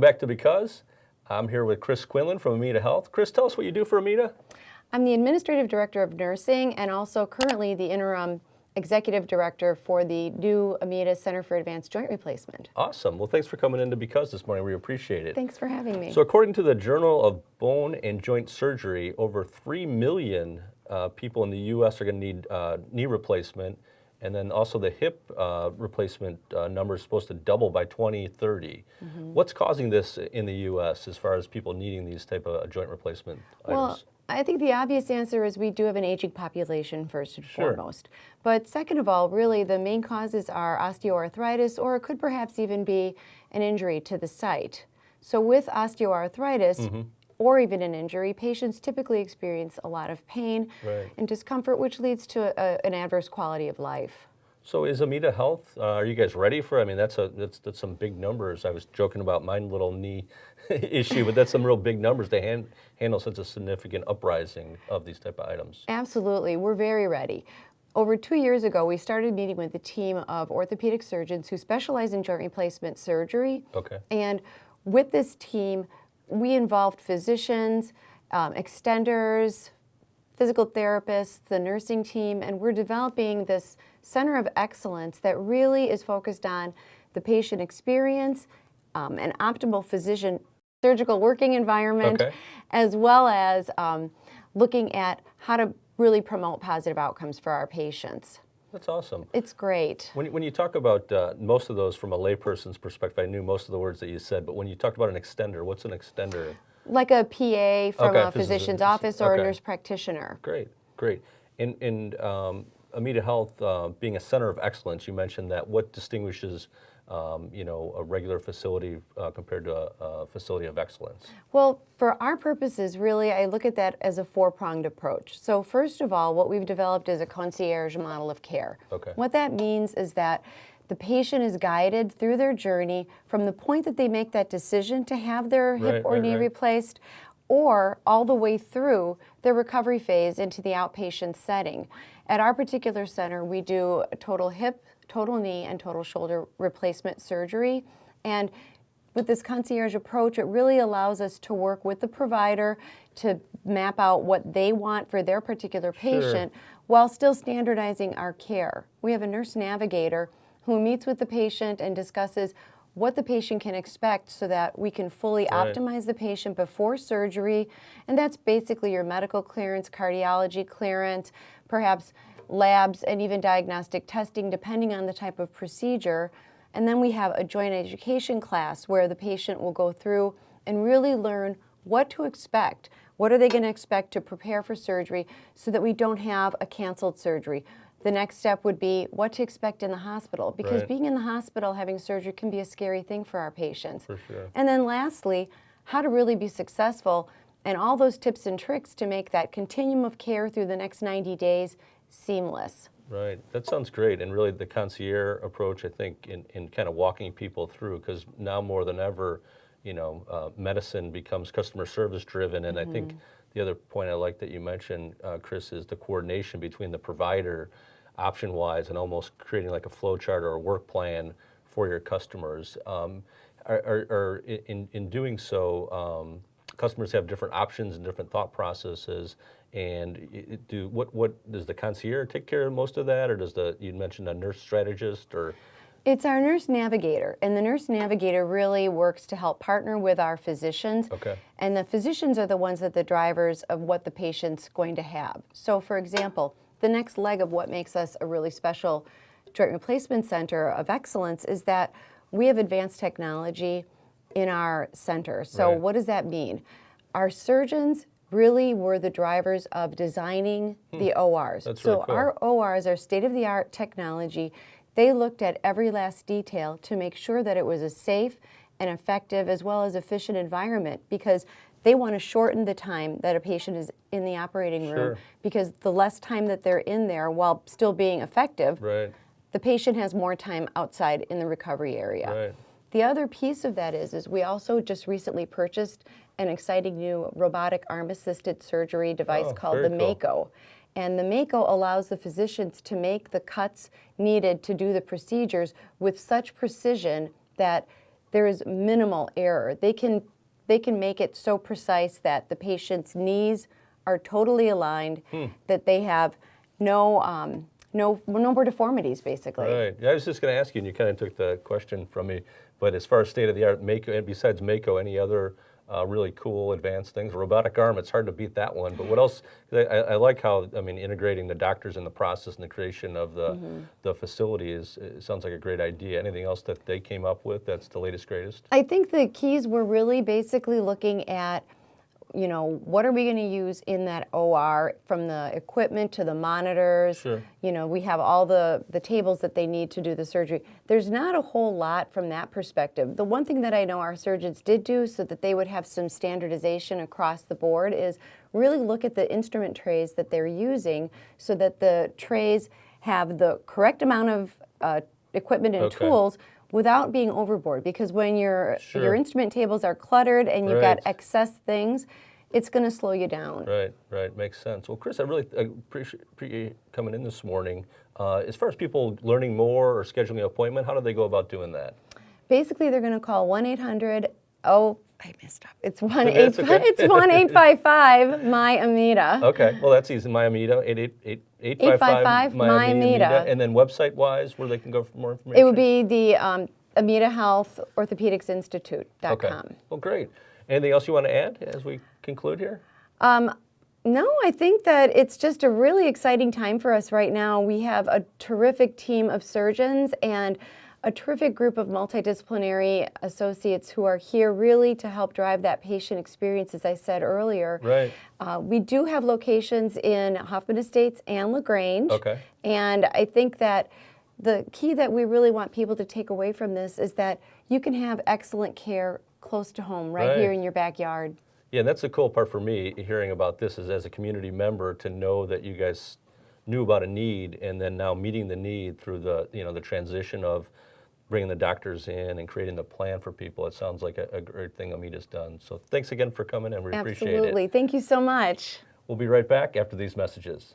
Welcome back to Because. I'm here with Chris Quinlan from Amita Health. Chris, tell us what you do for Amita. I'm the Administrative Director of Nursing and also currently the Interim Executive Director for the new Amita Center for Advanced Joint Replacement. Awesome. Well, thanks for coming into Because this morning. We appreciate it. Thanks for having me. So according to the Journal of Bone and Joint Surgery, over 3 million people in the U.S. are going to need knee replacement. And then also the hip replacement number is supposed to double by 2030. What's causing this in the U.S. as far as people needing these type of joint replacement items? I think the obvious answer is we do have an aging population first and foremost. But second of all, really the main causes are osteoarthritis, or it could perhaps even be an injury to the site. So with osteoarthritis, or even an injury, patients typically experience a lot of pain and discomfort, which leads to an adverse quality of life. So is Amita Health, are you guys ready for, I mean, that's some big numbers. I was joking about my little knee issue, but that's some real big numbers to handle such a significant uprising of these type of items. Absolutely, we're very ready. Over 2 years ago, we started meeting with a team of orthopedic surgeons who specialize in joint replacement surgery. And with this team, we involved physicians, extenders, physical therapists, the nursing team, and we're developing this center of excellence that really is focused on the patient experience, an optimal physician surgical working environment, as well as looking at how to really promote positive outcomes for our patients. That's awesome. It's great. When you talk about most of those from a layperson's perspective, I knew most of the words that you said, but when you talked about an extender, what's an extender? Like a PA from a physician's office or a nurse practitioner. Great, great. In Amita Health being a center of excellence, you mentioned that. What distinguishes you know, a regular facility compared to a facility of excellence? Well, for our purposes, really, I look at that as a four-pronged approach. So first of all, what we've developed is a concierge model of care. What that means is that the patient is guided through their journey from the point that they make that decision to have their hip or knee replaced, or all the way through the recovery phase into the outpatient setting. At our particular center, we do total hip, total knee, and total shoulder replacement surgery. And with this concierge approach, it really allows us to work with the provider to map out what they want for their particular patient while still standardizing our care. We have a nurse navigator who meets with the patient and discusses what the patient can expect so that we can fully optimize the patient before surgery. And that's basically your medical clearance, cardiology clearance, perhaps labs, and even diagnostic testing depending on the type of procedure. And then we have a joint education class where the patient will go through and really learn what to expect. What are they going to expect to prepare for surgery so that we don't have a canceled surgery? The next step would be what to expect in the hospital, because being in the hospital having surgery can be a scary thing for our patients. And then lastly, how to really be successful and all those tips and tricks to make that continuum of care through the next 90 days seamless. Right, that sounds great. And really the concierge approach, I think, in kind of walking people through, because now more than ever, you know, medicine becomes customer service driven. And I think the other point I like that you mentioned, Chris, is the coordination between the provider, option-wise, and almost creating like a flow chart or a work plan for your customers. In doing so, customers have different options and different thought processes. And what does the concierge take care of most of that, or does you mentioned a nurse strategist, or? It's our nurse navigator, and the nurse navigator really works to help partner with our physicians. And the physicians are the ones that the drivers of what the patient's going to have. So for example, the next leg of what makes us a really special joint replacement center of excellence is that we have advanced technology in our center. So what does that mean? Our surgeons really were the drivers of designing the ORs. So our ORs are state-of-the-art technology. They looked at every last detail to make sure that it was a safe and effective as well as efficient environment, because they want to shorten the time that a patient is in the operating room, because the less time that they're in there while still being effective, the patient has more time outside in the recovery area. The other piece of that is we also just recently purchased an exciting new robotic arm-assisted surgery device called the Mako. And the Mako allows the physicians to make the cuts needed to do the procedures with such precision that there is minimal error. They can make it so precise that the patient's knees are totally aligned, that they have no more deformities, basically. Right. Yeah, I was just going to ask you, and you kind of took the question from me, but as far as state-of-the-art Mako, and besides Mako, any other really cool advanced things? Robotic arm, it's hard to beat that one, but what else? I like how, I mean, integrating the doctors in the process and the creation of the facility it sounds like a great idea. Anything else that they came up with that's the latest, greatest? I think the keys were really basically looking at, you know, what are we going to use in that OR, from the equipment to the monitors. Sure. You know, we have all the tables that they need to do the surgery. There's not a whole lot from that perspective. The one thing that I know our surgeons did do so that they would have some standardization across the board is really look at the instrument trays that they're using so that the trays have the correct amount of equipment and tools without being overboard, because when your instrument tables are cluttered and you've got excess things, it's going to slow you down. Right, makes sense. Well, Chris, I really appreciate you coming in this morning. As far as people learning more or scheduling an appointment, how do they go about doing that? Basically, they're going to call 1-800, I messed up. It's 1-855-MY-AMITA. Okay, well, that's easy. MY-AMITA, 855 MY-AMITA. And then website-wise, where they can go for more information? It would be the Amita Health Orthopedics Institute.com. Okay, well, great. Anything else you want to add as we conclude here? No, I think that it's just a really exciting time for us right now. We have a terrific team of surgeons and a terrific group of multidisciplinary associates who are here really to help drive that patient experience, as I said earlier. Right. We do have locations in Hoffman Estates and LaGrange. Okay. And I think that the key that we really want people to take away from this is that you can have excellent care close to home, right here in your backyard. Yeah, and that's the cool part for me, hearing about this, is as a community member to know that you guys knew about a need and then now meeting the need through the, the transition of bringing the doctors in and creating the plan for people. It sounds like a great thing Amita's done. So thanks again for coming in. We appreciate it. Absolutely. Thank you so much. We'll be right back after these messages.